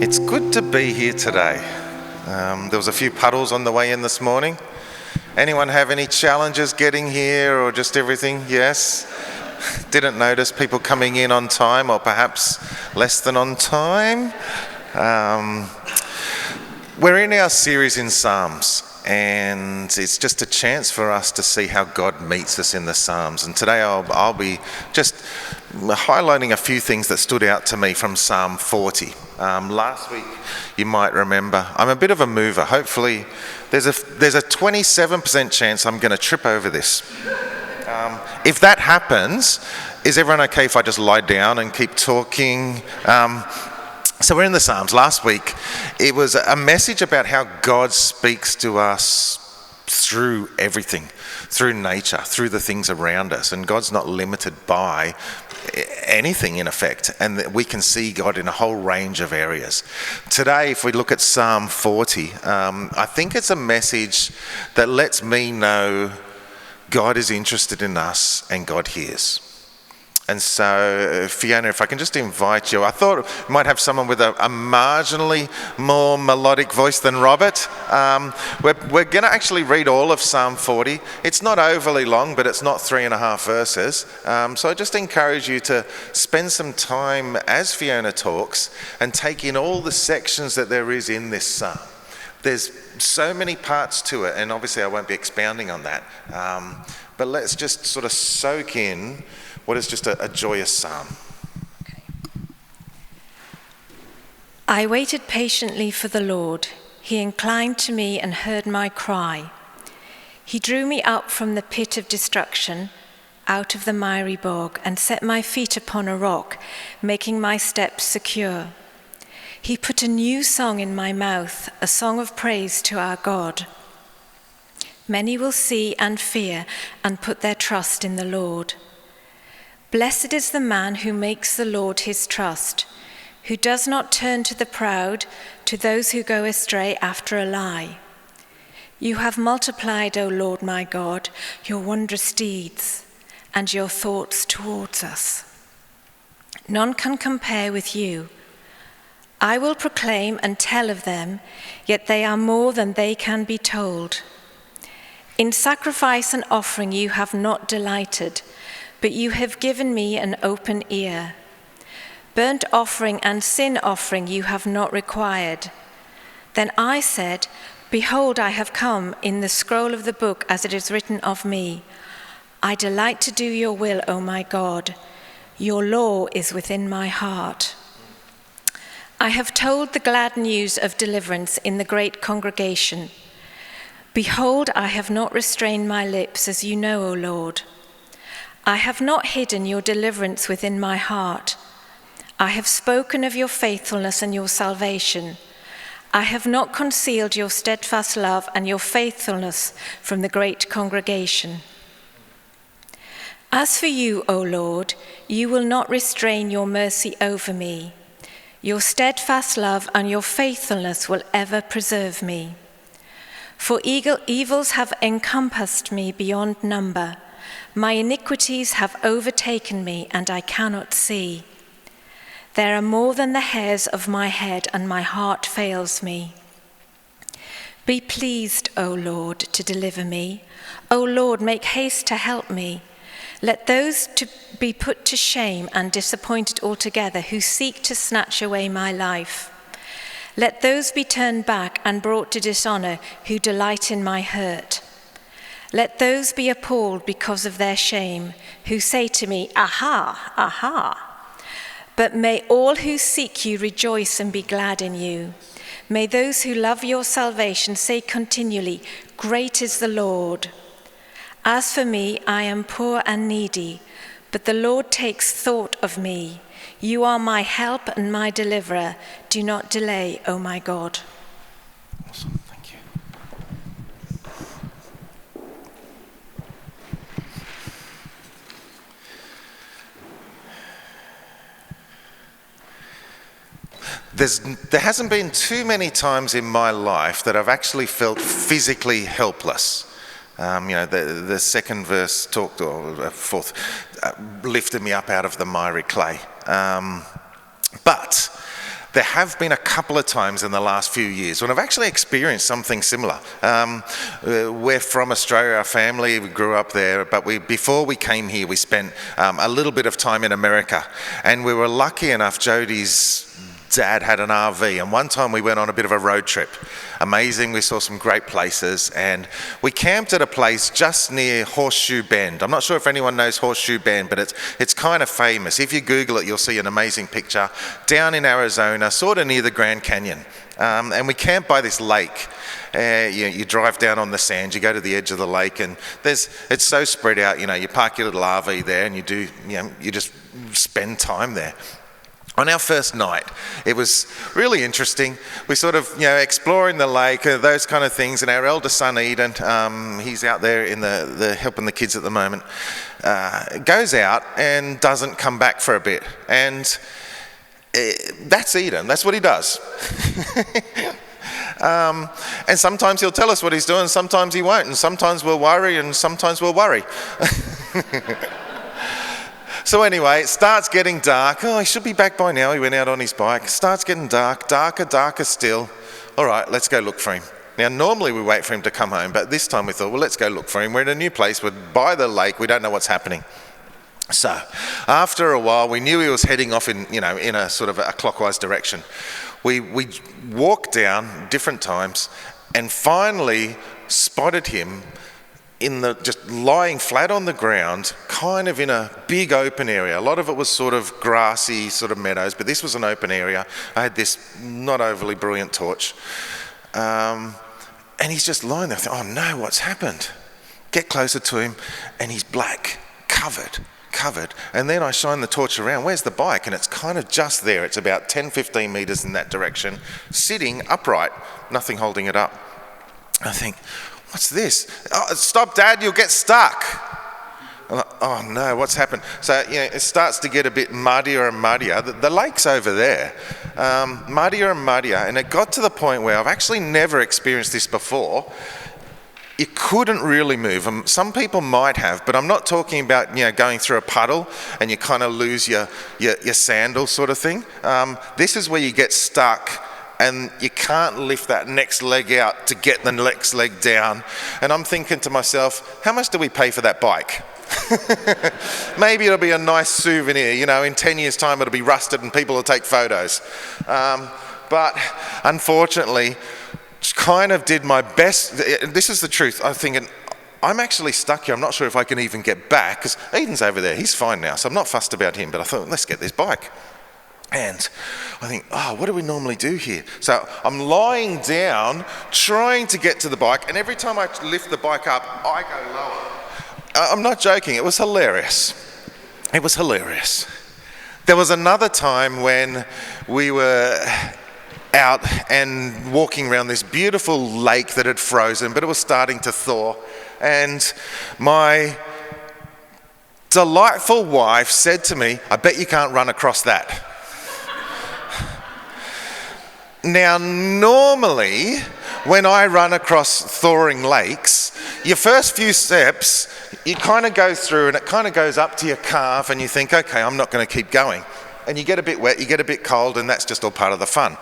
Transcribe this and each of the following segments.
It's good to be here today. There was a few puddles on the way in this morning. Anyone have any challenges getting here or just everything? Yes? Didn't notice people coming in on time or perhaps less than on time. We're in our series in Psalms, and it's just a chance for us to see how God meets us in the Psalms. And today I'll be just highlighting a few things that stood out to me from Psalm 40. Last week, you might remember, I'm a bit of a mover. Hopefully, there's a 27% chance I'm going to trip over this. If that happens, is everyone okay if I just lie down and keep talking? So we're in the Psalms. Last week, it was a message about how God speaks to us through everything, through nature, through the things around us. And God's not limited by anything, in effect. And that we can see God in a whole range of areas. Today, if we look at Psalm 40, I think it's a message that lets me know God is interested in us and God hears. And so, Fiona, if I can just invite you. I thought we might have someone with a marginally more melodic voice than Robert. We're going to actually read all of Psalm 40. It's not overly long, but it's not 3.5 verses. So I just encourage you to spend some time as Fiona talks and take in all the sections that there is in this psalm. There's so many parts to it, and obviously I won't be expounding on that. But let's just sort of soak in what is just a joyous psalm. Okay. I waited patiently for the Lord. He inclined to me and heard my cry. He drew me up from the pit of destruction, out of the miry bog, and set my feet upon a rock, making my steps secure. He put a new song in my mouth, a song of praise to our God. Many will see and fear and put their trust in the Lord. Blessed is the man who makes the Lord his trust, who does not turn to the proud, to those who go astray after a lie. You have multiplied, O Lord my God, your wondrous deeds and your thoughts towards us. None can compare with you. I will proclaim and tell of them, yet they are more than they can be told. In sacrifice and offering you have not delighted, but you have given me an open ear. Burnt offering and sin offering you have not required. Then I said, Behold, I have come. In the scroll of the book as it is written of me. I delight to do your will, O my God. Your law is within my heart. I have told the glad news of deliverance in the great congregation. Behold, I have not restrained my lips, as you know, O Lord. I have not hidden your deliverance within my heart. I have spoken of your faithfulness and your salvation. I have not concealed your steadfast love and your faithfulness from the great congregation. As for you, O Lord, you will not restrain your mercy over me. Your steadfast love and your faithfulness will ever preserve me. For evils have encompassed me beyond number. My iniquities have overtaken me, and I cannot see. There are more than the hairs of my head, and my heart fails me. Be pleased, O Lord, to deliver me. O Lord, make haste to help me. Let those to be put to shame and disappointed altogether who seek to snatch away my life. Let those be turned back and brought to dishonor who delight in my hurt. Let those be appalled because of their shame, who say to me, Aha, aha. But may all who seek you rejoice and be glad in you. May those who love your salvation say continually, Great is the Lord. As for me, I am poor and needy, but the Lord takes thought of me. You are my help and my deliverer. Do not delay, O my God. Awesome. Thank you. There hasn't been too many times in my life that I've actually felt physically helpless. The second verse talked, or fourth, lifted me up out of the miry clay. But there have been a couple of times in the last few years when I've actually experienced something similar. We're from Australia, our family, we grew up there, but before we came here, we spent a little bit of time in America, and we were lucky enough, Jodie's dad had an RV, and one time we went on a bit of a road trip. Amazing, we saw some great places, and we camped at a place just near Horseshoe Bend. I'm not sure if anyone knows Horseshoe Bend, but it's kind of famous. If you Google it, you'll see an amazing picture. Down in Arizona, sort of near the Grand Canyon. And we camped by this lake. You drive down on the sand, you go to the edge of the lake, and it's so spread out. You park your little RV there, and you just spend time there. On our first night, it was really interesting. We sort of, exploring the lake, those kind of things. And our eldest son, Eden, he's out there in the helping the kids at the moment, goes out and doesn't come back for a bit. And that's Eden. That's what he does. And sometimes he'll tell us what he's doing, sometimes he won't. And sometimes we'll worry, and sometimes we'll worry. So anyway, it starts getting dark. Oh, he should be back by now. He went out on his bike. It starts getting dark, darker still. All right, let's go look for him. Now, normally we wait for him to come home, but this time we thought, well, let's go look for him. We're in a new place. We're by the lake. We don't know what's happening. So after a while, we knew he was heading off in a sort of a clockwise direction. We walked down different times and finally spotted him just lying flat on the ground, kind of in a big open area. A lot of it was sort of grassy, sort of meadows, but this was an open area. I had this not overly brilliant torch. And he's just lying there. I thought, oh no, what's happened? Get closer to him, and he's black, covered. And then I shine the torch around. Where's the bike? And it's kind of just there. It's about 10-15 metres in that direction, sitting upright, nothing holding it up. I think, what's this? Oh, stop, Dad, you'll get stuck. I'm like, oh no, what's happened? So, it starts to get a bit muddier and muddier. The lake's over there, muddier and muddier. And it got to the point where I've actually never experienced this before. You couldn't really move. Some people might have, but I'm not talking about, going through a puddle and you kind of lose your sandal sort of thing. This is where you get stuck and you can't lift that next leg out to get the next leg down. And I'm thinking to myself, how much do we pay for that bike? Maybe it'll be a nice souvenir, in 10 years' time it'll be rusted and people will take photos. But unfortunately, kind of did my best. This is the truth. I'm thinking, I'm actually stuck here. I'm not sure if I can even get back, because Eden's over there. He's fine now, so I'm not fussed about him. But I thought, let's get this bike. And I think, what do we normally do here? So I'm lying down, trying to get to the bike, and every time I lift the bike up, I go lower. I'm not joking. It was hilarious. It was hilarious. There was another time when we were out and walking around this beautiful lake that had frozen, but it was starting to thaw. And my delightful wife said to me, I bet you can't run across that. Now, normally, when I run across thawing lakes, your first few steps, you kind of go through and it kind of goes up to your calf and you think, okay, I'm not going to keep going. And you get a bit wet, you get a bit cold, and that's just all part of the fun.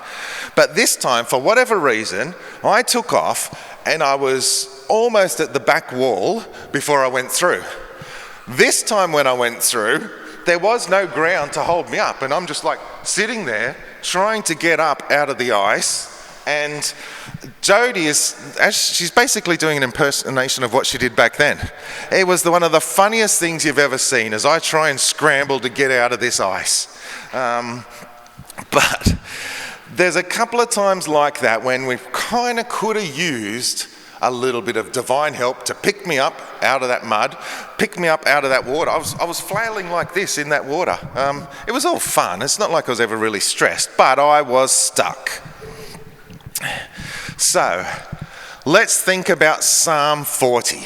But this time, for whatever reason, I took off and I was almost at the back wall before I went through. This time when I went through, there was no ground to hold me up, and I'm just like sitting there trying to get up out of the ice. And Jodie she's basically doing an impersonation of what she did back then. It was one of the funniest things you've ever seen as I try and scramble to get out of this ice. But there's a couple of times like that when we kind of could have used a little bit of divine help to pick me up out of that mud, pick me up out of that water. I was flailing like this in that water. It was all fun. It's not like I was ever really stressed, but I was stuck. So, let's think about Psalm 40.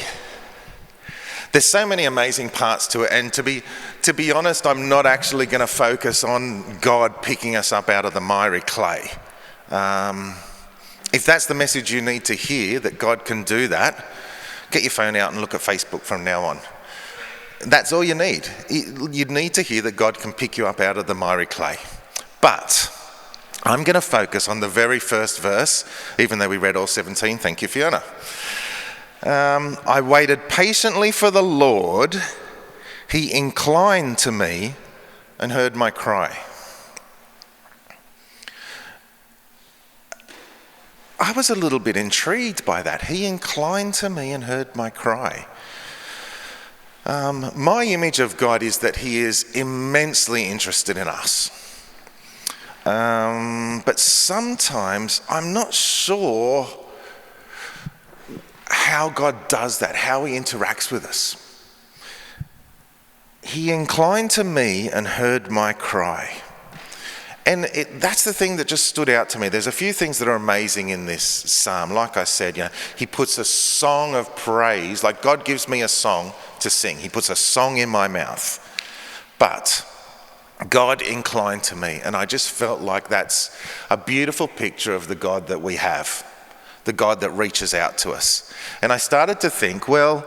There's so many amazing parts to it, and to be honest, I'm not actually going to focus on God picking us up out of the miry clay. If that's the message you need to hear, that God can do that, get your phone out and look at Facebook from now on. That's all you need. You need to hear that God can pick you up out of the miry clay. But I'm going to focus on the very first verse, even though we read all 17. Thank you, Fiona. I waited patiently for the Lord. He inclined to me and heard my cry. I was a little bit intrigued by that. He inclined to me and heard my cry. My image of God is that he is immensely interested in us. But sometimes I'm not sure how God does that, how he interacts with us. He inclined to me and heard my cry. And that's the thing that just stood out to me. There's a few things that are amazing in this psalm. Like I said, he puts a song of praise, like God gives me a song to sing. He puts a song in my mouth. But God inclined to me, and I just felt like that's a beautiful picture of the God that we have, the God that reaches out to us. And I started to think, well,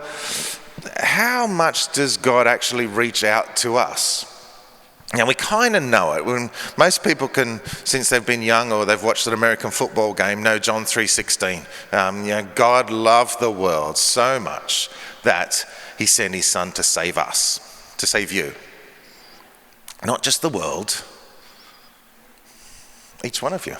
how much does God actually reach out to us? Now, we kind of know it. When most people can, since they've been young or they've watched an American football game, know John 3:16. God loved the world so much that he sent his son to save us, to save you. Not just the world, each one of you.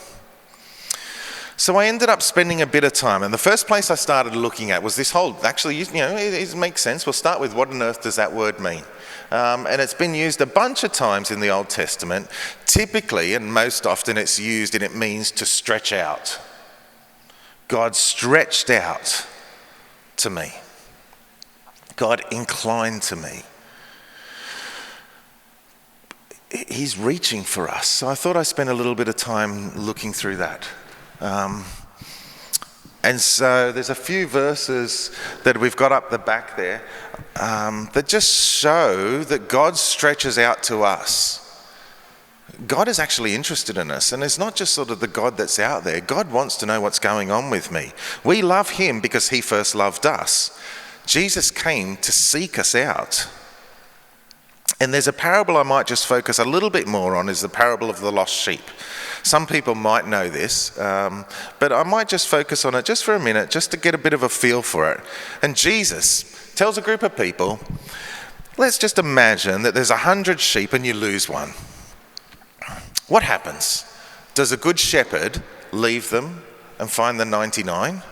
So I ended up spending a bit of time, and the first place I started looking at was this whole, actually, it makes sense. We'll start with what on earth does that word mean? And it's been used a bunch of times in the Old Testament. Typically, and most often it's used and it means to stretch out. God stretched out to me. God inclined to me. He's reaching for us. So I thought I'd spend a little bit of time looking through that. And so there's a few verses that we've got up the back there that just show that God stretches out to us. God is actually interested in us, and it's not just sort of the God that's out there. God wants to know what's going on with me. We love him because he first loved us. Jesus came to seek us out. And there's a parable I might just focus a little bit more on, is the parable of the lost sheep. Some people might know this, but I might just focus on it just for a minute, just to get a bit of a feel for it. And Jesus tells a group of people, let's just imagine that there's 100 sheep and you lose one. What happens? Does a good shepherd leave them and find the 99?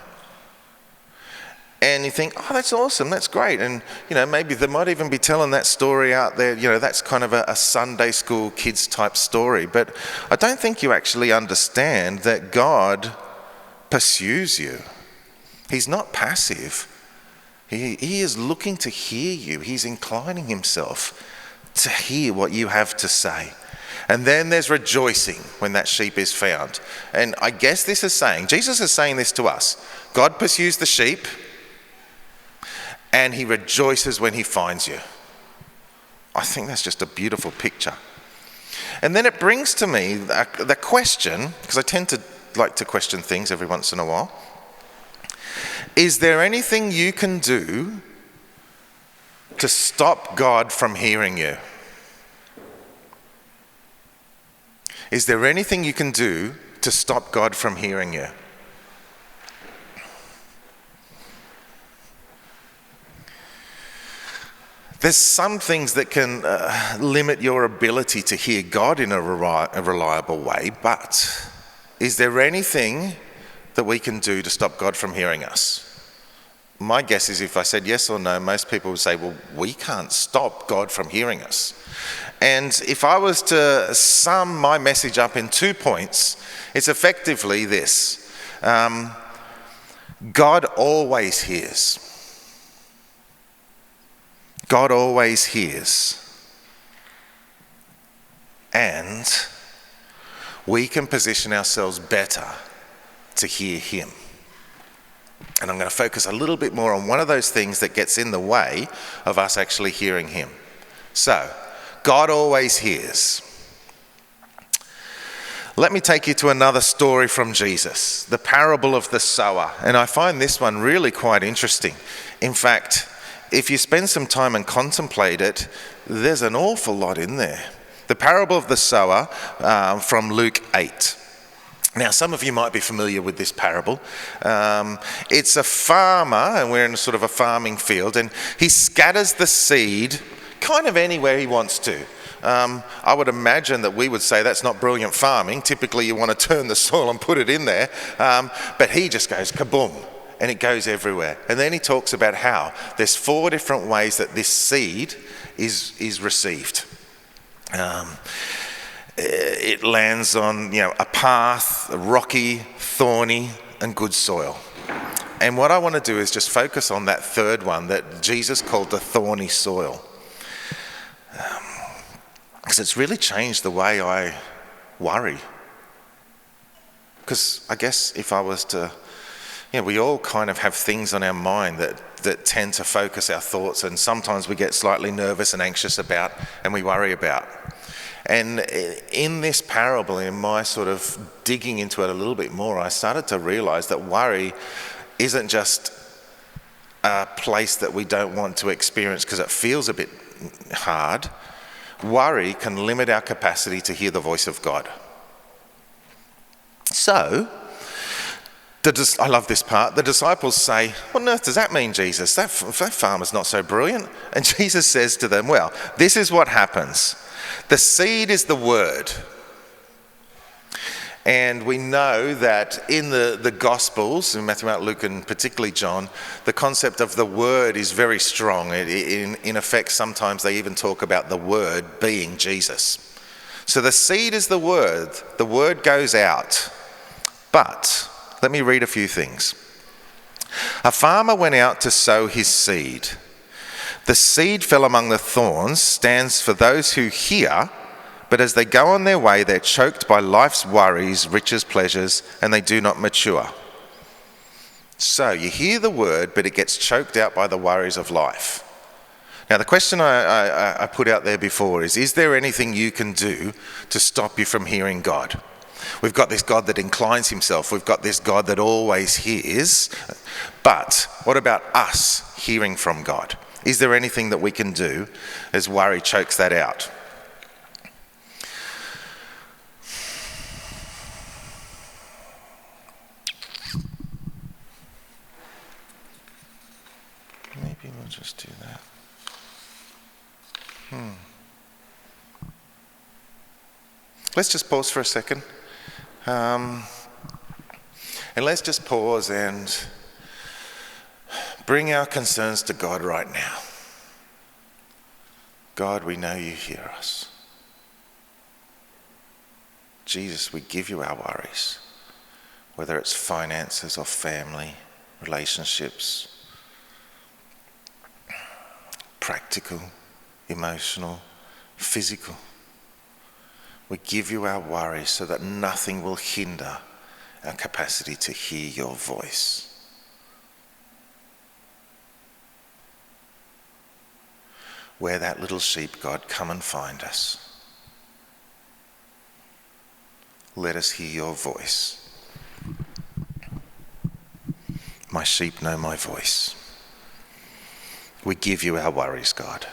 And you think, oh, that's awesome, that's great. And, maybe they might even be telling that story out there. That's kind of a Sunday school kids type story. But I don't think you actually understand that God pursues you. He's not passive. He is looking to hear you. He's inclining himself to hear what you have to say. And then there's rejoicing when that sheep is found. And I guess Jesus is saying this to us. God pursues the sheep, and he rejoices when he finds you. I think that's just a beautiful picture. And then it brings to me the question, because I tend to like to question things every once in a while. Is there anything you can do to stop God from hearing you? Is there anything you can do to stop God from hearing you? There's some things that can limit your ability to hear God in a reliable way, but is there anything that we can do to stop God from hearing us? My guess is if I said yes or no, most people would say, well, we can't stop God from hearing us. And if I was to sum my message up in 2 points, it's effectively this. God always hears. God always hears. And we can position ourselves better to hear him. And I'm going to focus a little bit more on one of those things that gets in the way of us actually hearing him. So, God always hears. Let me take you to another story from Jesus, the parable of the sower. And I find this one really quite interesting. In fact, if you spend some time and contemplate it, there's an awful lot in there. The parable of the sower from Luke 8. Now, some of you might be familiar with this parable. It's a farmer, and we're in sort of a farming field, and he scatters the seed kind of anywhere he wants to. I would imagine that we would say that's not brilliant farming. Typically, you want to turn the soil and put it in there. But he just goes kaboom, and it goes everywhere. And then he talks about how there's 4 different ways that this seed is received. It lands on, a path, rocky, thorny, and good soil. And what I want to do is just focus on that third one that Jesus called the thorny soil. Because it's really changed the way I worry. Because I guess if I was to, we all kind of have things on our mind that tend to focus our thoughts, and sometimes we get slightly nervous and anxious about, and we worry about. And in this parable, in my sort of digging into it a little bit more, I started to realize that worry isn't just a place that we don't want to experience because it feels a bit hard. Worry can limit our capacity to hear the voice of God. So, I love this part. The disciples say, "What on earth does that mean, Jesus? That farmer's not so brilliant." And Jesus says to them, "Well, this is what happens. The seed is the word." And we know that in the Gospels, in Matthew, Mark, Luke, and particularly John, the concept of the word is very strong. In effect, sometimes they even talk about the word being Jesus. So the seed is the word goes out. But, let me read a few things. A farmer went out to sow his seed. The seed fell among the thorns, stands for those who hear, but as they go on their way, they're choked by life's worries, riches, pleasures, and they do not mature. So you hear the word, but it gets choked out by the worries of life. Now, the question I put out there before is there anything you can do to stop you from hearing God? We've got this God that inclines himself. We've got this God that always hears. But what about us hearing from God? Is there anything that we can do as worry chokes that out? Maybe we'll just do that. Let's just pause for a second. And let's just pause and bring our concerns to God right now. God, we know you hear us. Jesus, we give you our worries, whether it's finances or family, relationships, practical, emotional, physical. We give you our worries so that nothing will hinder our capacity to hear your voice. We're that little sheep, God, come and find us. Let us hear your voice. My sheep know my voice. We give you our worries, God.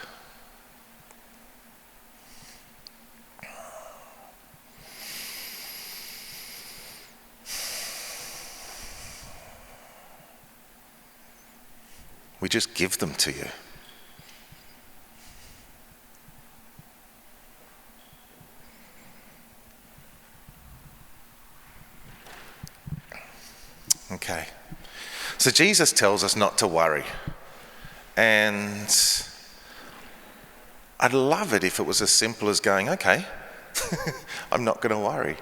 We just give them to you. Okay. So Jesus tells us not to worry. And I'd love it if it was as simple as going, okay, I'm not going to worry.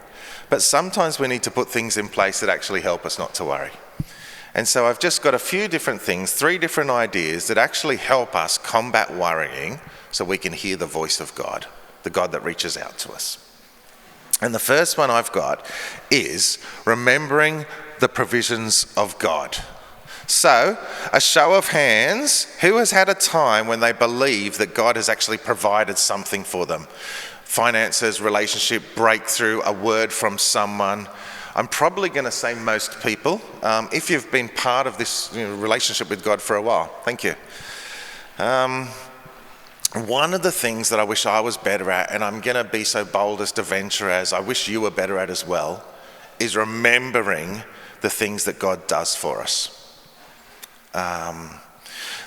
But sometimes we need to put things in place that actually help us not to worry. And so I've just got a few different things, 3 different ideas that actually help us combat worrying so we can hear the voice of God, the God that reaches out to us. And the first one I've got is remembering the provisions of God. So, a show of hands, who has had a time when they believe that God has actually provided something for them? Finances, relationship, breakthrough, a word from someone. I'm probably going to say most people. If you've been part of this relationship with God for a while, thank you. One of the things that I wish I was better at, and I'm going to be so bold as to venture as I wish you were better at as well, is remembering the things that God does for us.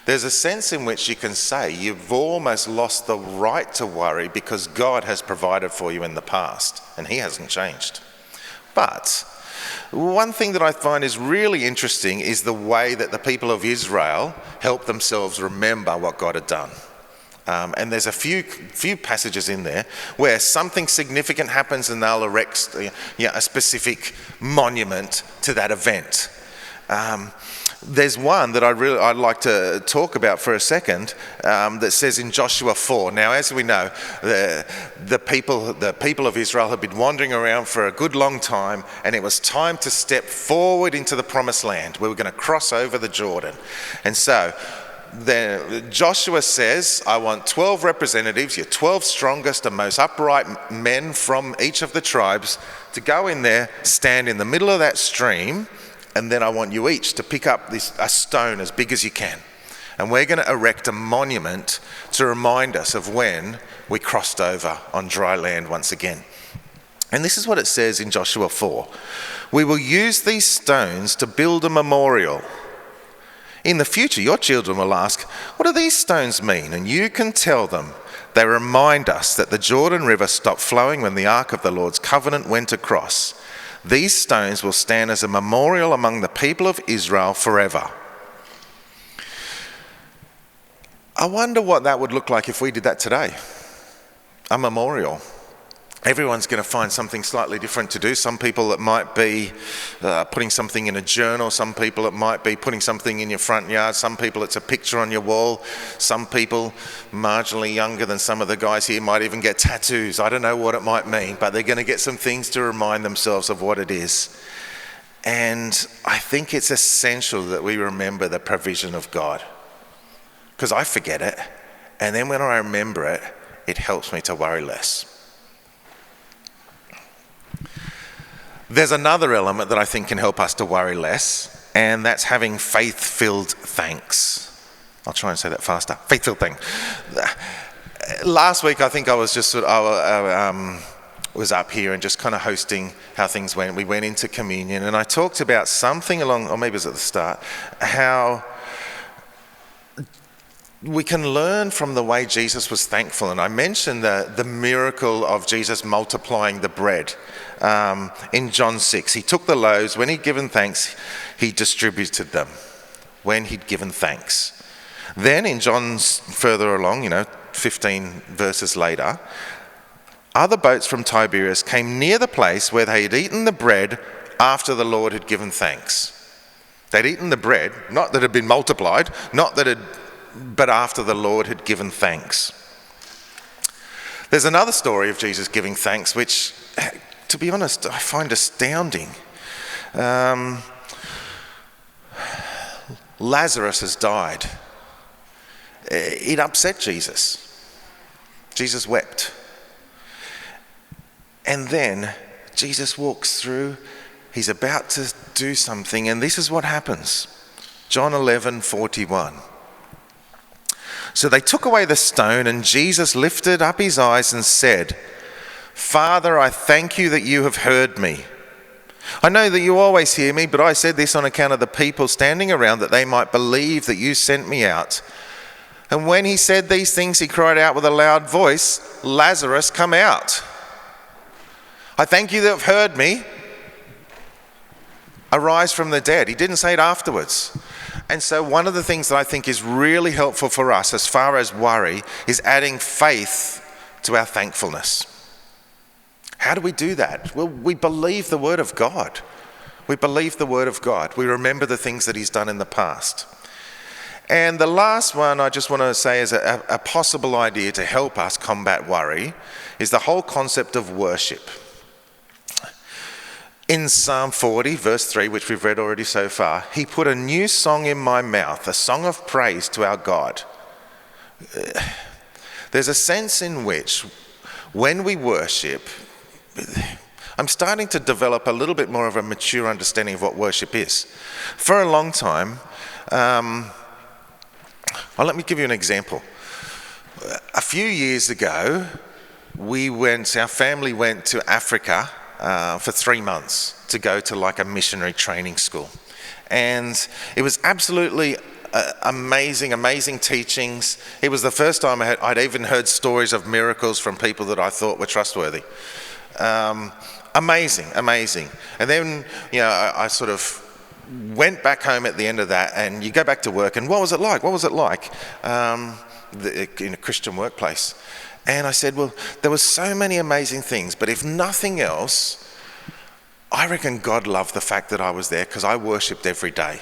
There's a sense in which you can say you've almost lost the right to worry because God has provided for you in the past and he hasn't changed. But one thing that I find is really interesting is the way that the people of Israel help themselves remember what God had done. And there's a few passages in there where something significant happens and they'll erect a specific monument to that event. There's one that I'd like to talk about for a second that says in Joshua 4. Now, as we know, the people of Israel had been wandering around for a good long time, and it was time to step forward into the promised land. We were going to cross over the Jordan. And so then Joshua says, I want 12 representatives, your 12 strongest and most upright men from each of the tribes to go in there, stand in the middle of that stream, and then I want you each to pick up a stone as big as you can. And we're going to erect a monument to remind us of when we crossed over on dry land once again. And this is what it says in Joshua 4. We will use these stones to build a memorial. In the future, your children will ask, what do these stones mean? And you can tell them. They remind us that the Jordan River stopped flowing when the Ark of the Lord's covenant went across. These stones will stand as a memorial among the people of Israel forever. I wonder what that would look like if we did that today. A memorial. Everyone's going to find something slightly different to do. Some people it might be putting something in a journal. Some people it might be putting something in your front yard. Some people it's a picture on your wall. Some people, marginally younger than some of the guys here, might even get tattoos. I don't know what it might mean, but they're going to get some things to remind themselves of what it is. And I think it's essential that we remember the provision of God, because I forget it, and then when I remember it, it helps me to worry less. There's another element that I think can help us to worry less, and that's having faith-filled thanks. I'll try and say that faster. Faith-filled thanks. Last week, I think I was just was up here and just kind of hosting how things went. We went into communion, and I talked about something along, or maybe it was at the start, how we can learn from the way Jesus was thankful. And I mentioned the miracle of Jesus multiplying the bread in John 6. He took the loaves. When he'd given thanks, he distributed them when he'd given thanks. Then in John further along, 15 verses later, other boats from Tiberias came near the place where they had eaten the bread after the Lord had given thanks. They'd eaten the bread, not that it had been multiplied, but after the Lord had given thanks. There's another story of Jesus giving thanks, which, to be honest, I find astounding. Lazarus has died. It upset Jesus. Jesus wept. And then Jesus walks through. He's about to do something, and this is what happens. John 11:41. So they took away the stone, and Jesus lifted up his eyes and said, Father, I thank you that you have heard me. I know that you always hear me, but I said this on account of the people standing around, that they might believe that you sent me out. And when he said these things, he cried out with a loud voice, Lazarus, come out. I thank you that have heard me. Arise from the dead. He didn't say it afterwards. And so one of the things that I think is really helpful for us as far as worry is adding faith to our thankfulness. How do we do that? Well, we believe the word of God. We believe the word of God. We remember the things that he's done in the past. And the last one I just want to say is a possible idea to help us combat worry is the whole concept of worship. In Psalm 40, verse 3, which we've read already so far, he put a new song in my mouth, a song of praise to our God. There's a sense in which when we worship, I'm starting to develop a little bit more of a mature understanding of what worship is. For a long time, let me give you an example. A few years ago, our family went to Africa for 3 months to go to like a missionary training school. And it was absolutely amazing teachings. It was the first time I'd even heard stories of miracles from people that I thought were trustworthy. Amazing. And then, I sort of went back home at the end of that, and you go back to work, and what was it like in a Christian workplace? And I said, well, there were so many amazing things, but if nothing else, I reckon God loved the fact that I was there because I worshipped every day.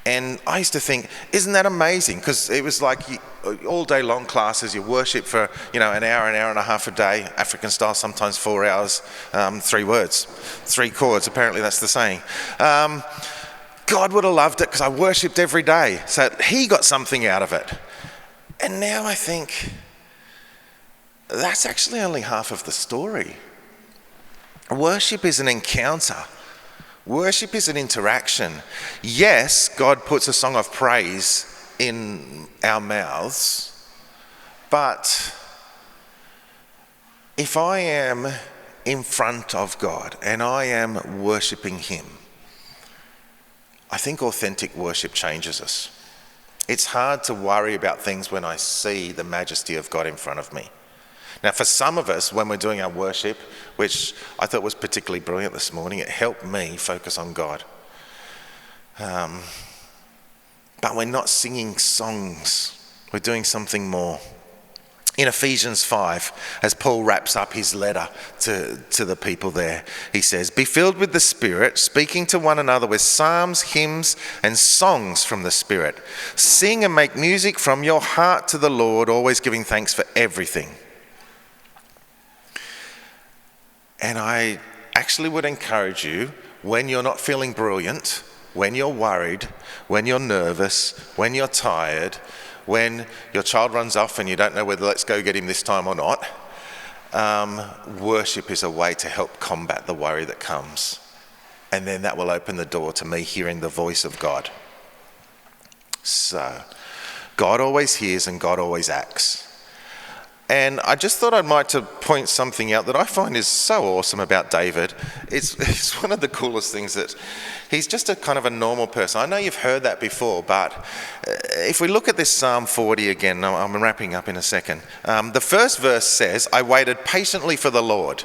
And I used to think, isn't that amazing? Because it was like all day long classes, you worship for, an hour and a half a day, African style, sometimes 4 hours, 3 words, 3 chords, apparently that's the saying. God would have loved it because I worshipped every day. So he got something out of it. And now I think, that's actually only half of the story. Worship is an encounter. Worship is an interaction. Yes, God puts a song of praise in our mouths, but if I am in front of God and I am worshipping him, I think authentic worship changes us. It's hard to worry about things when I see the majesty of God in front of me. Now, for some of us, when we're doing our worship, which I thought was particularly brilliant this morning, it helped me focus on God. But we're not singing songs. We're doing something more. In Ephesians 5, as Paul wraps up his letter to the people there, he says, "Be filled with the Spirit, speaking to one another with psalms, hymns, and songs from the Spirit. Sing and make music from your heart to the Lord, always giving thanks for everything." And I actually would encourage you, when you're not feeling brilliant, when you're worried, when you're nervous, when you're tired, when your child runs off and you don't know whether let's go get him this time or not, worship is a way to help combat the worry that comes. And then that will open the door to me hearing the voice of God. So, God always hears and God always acts. And I just thought I might to point something out that I find is so awesome about David. It's one of the coolest things that he's just a kind of a normal person. I know you've heard that before, but if we look at this Psalm 40 again, I'm wrapping up in a second. The first verse says, "I waited patiently for the Lord."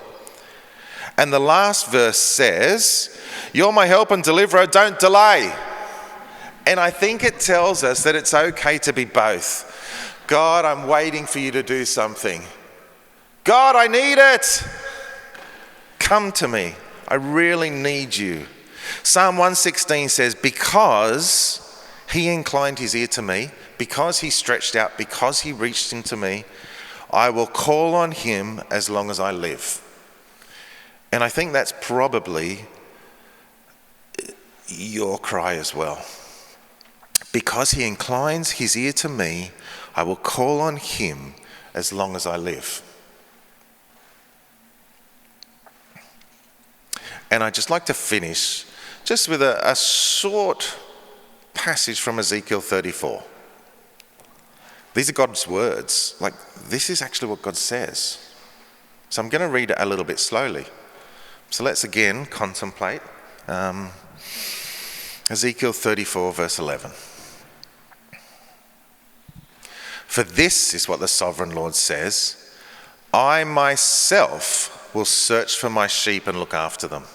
And the last verse says, "You're my help and deliverer, don't delay." And I think it tells us that it's okay to be both. God, I'm waiting for you to do something. God, I need it. Come to me. I really need you. Psalm 116 says, "Because he inclined his ear to me, because he stretched out, because he reached into me, I will call on him as long as I live." And I think that's probably your cry as well. Because he inclines his ear to me, I will call on him as long as I live. And I'd just like to finish just with a short passage from Ezekiel 34. These are God's words. Like, this is actually what God says. So I'm going to read it a little bit slowly. So let's again contemplate. Ezekiel 34 verse 11. "For this is what the sovereign Lord says, I myself will search for my sheep and look after them.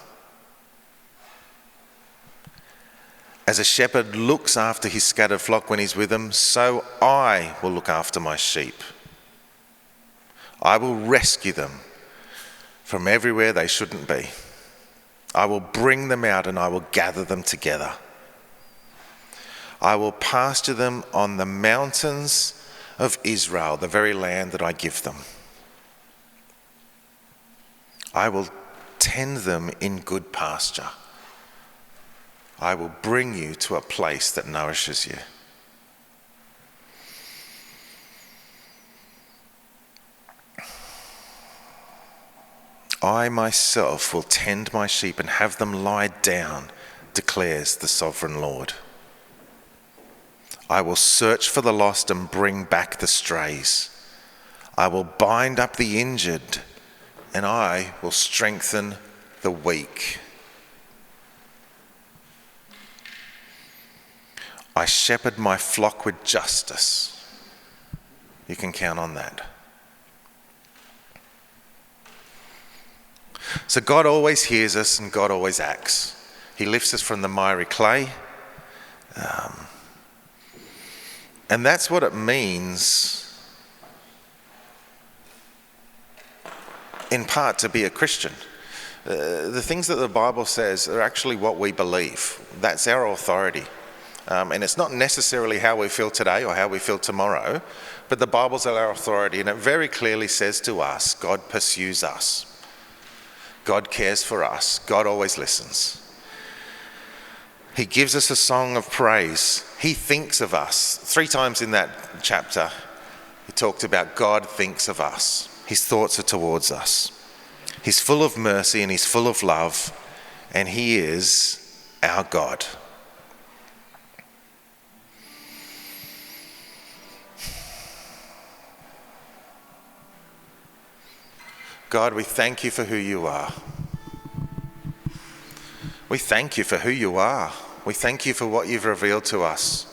As a shepherd looks after his scattered flock when he's with them, so I will look after my sheep. I will rescue them from everywhere they shouldn't be. I will bring them out and I will gather them together. I will pasture them on the mountains of Israel, the very land that I give them. I will tend them in good pasture. I will bring you to a place that nourishes you." "I myself will tend my sheep and have them lie down, declares the sovereign Lord. I will search for the lost and bring back the strays. I will bind up the injured and I will strengthen the weak. I shepherd my flock with justice. You can count on that. So God always hears us and God always acts. He lifts us from the miry clay. And that's what it means, in part, to be a Christian. The things that the Bible says are actually what we believe. That's our authority. And it's not necessarily how we feel today or how we feel tomorrow, but the Bible's our authority, and it very clearly says to us, God pursues us. God cares for us. God always listens. He gives us a song of praise. He thinks of us. 3 times in that chapter, he talked about God thinks of us. His thoughts are towards us. He's full of mercy and he's full of love, and he is our God. God, we thank you for who you are. We thank you for who you are. We thank you for what you've revealed to us.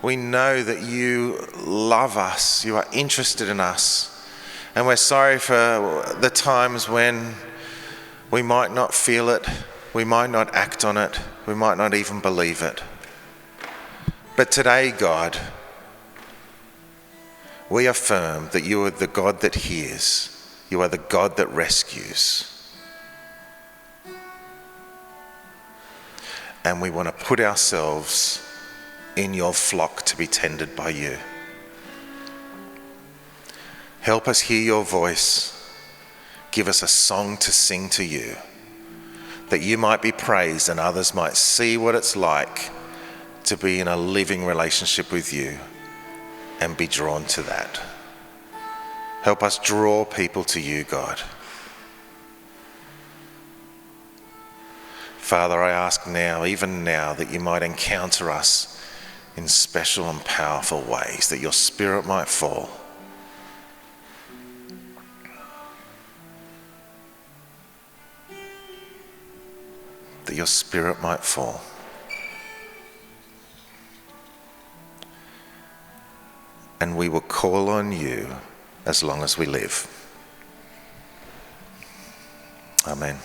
We know that you love us, you are interested in us, and we're sorry for the times when we might not feel it, we might not act on it, we might not even believe it. But today, God, we affirm that you are the God that hears, you are the God that rescues. And we want to put ourselves in your flock to be tended by you. Help us hear your voice. Give us a song to sing to you, that you might be praised and others might see what it's like to be in a living relationship with you and be drawn to that. Help us draw people to you, God. Father, I ask now, even now, that you might encounter us in special and powerful ways, that your Spirit might fall. That your Spirit might fall. And we will call on you as long as we live. Amen.